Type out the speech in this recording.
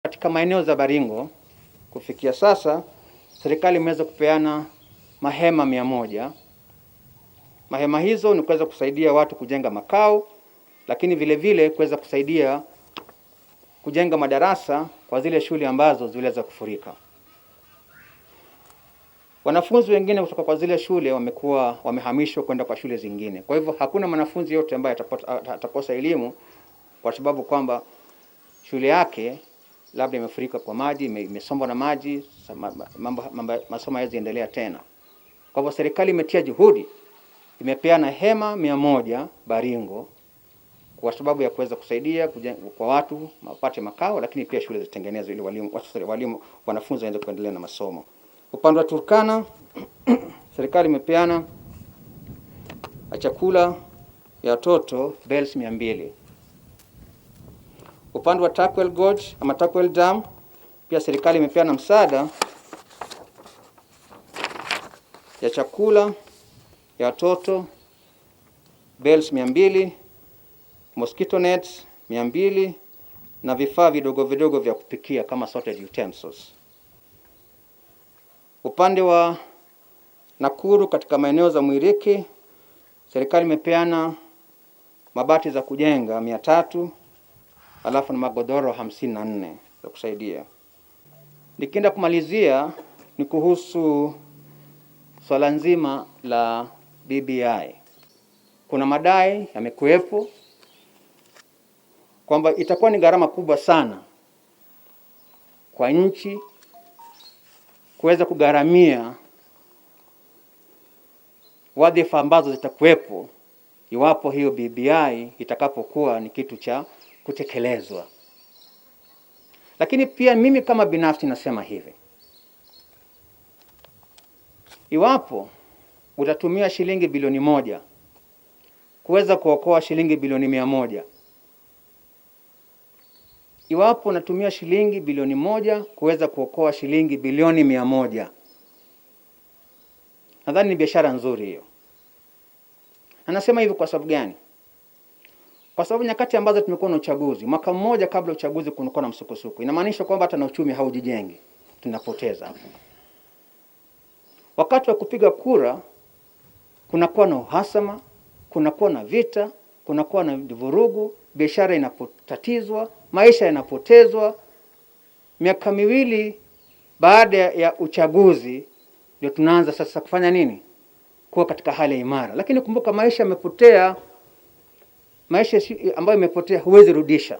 Katika maeneo za Baringo kufikia sasa serikali imeweza kupeana mahema 100. Mahema hizo ni kuweza kusaidia watu kujenga makao, lakini vile vile kuweza kusaidia kujenga madarasa kwa zile shule ambazo ziliweza kufurika. Wanafunzi wengine kutoka kwa zile shule wamehamishwa kwenda kwa shule zingine. Kwa hivyo hakuna mwanafunzi yote ambaye atakosa elimu kwa sababu kwamba shule yake labda imefurika kwa maji, imesombwa na maji, masomo hayaendelea tena. Kwa hivyo serikali imetia juhudi, imepeana hema 100 Baringo kwa sababu ya kuweza kusaidia kwa watu wapate makao, lakini pia shule zitengenezwe ili wanafunzi waanze kuendelea na masomo. Upande wa Turkana serikali imepeana chakula ya watoto bales 200. Upande wa Takwel Gorge ama Takwel Dam pia serikali imepeana msaada ya chakula ya watoto bales 200, mosquito nets 200 na vifaa vidogo vidogo vya kupikia kama sorted utensils. Upande wa Nakuru katika maeneo za Mwiriki serikali imepeana mabati za kujenga 300 alafu na magodoro 54 za kusaidia. Nikienda kumalizia ni kuhusu swala nzima la BBI. Kuna madai yamekuwepo kwamba itakuwa ni gharama kubwa sana kwa nchi kuweza kugharamia wadhifa ambazo zitakuwepo iwapo hiyo BBI itakapokuwa ni kitu cha kutekelezwa. Lakini pia mimi kama binafsi nasema hivi: iwapo utatumia shilingi bilioni 1 kuweza kuokoa shilingi bilioni 100, iwapo unatumia shilingi bilioni 1 kuweza kuokoa shilingi bilioni 100, nadhani ni biashara nzuri hiyo. Anasema hivi kwa sababu gani? Kwa sababu nyakati ambazo tumekuwa na uchaguzi, mwaka mmoja kabla uchaguzi kulikuwa na msukosuko. Inamaanisha kwamba hata na uchumi haujijengi, tunapoteza. Wakati wa kupiga kura kunakuwa na uhasama, kunakuwa na vita, kunakuwa na vurugu, biashara inapotatizwa, maisha yanapotezwa. Miaka 2 baada ya uchaguzi ndio tunaanza sasa kufanya nini? Kuwa katika hali imara. Lakini kumbuka maisha yamepotea. Maisha ambayo imepotea huwezi rudisha.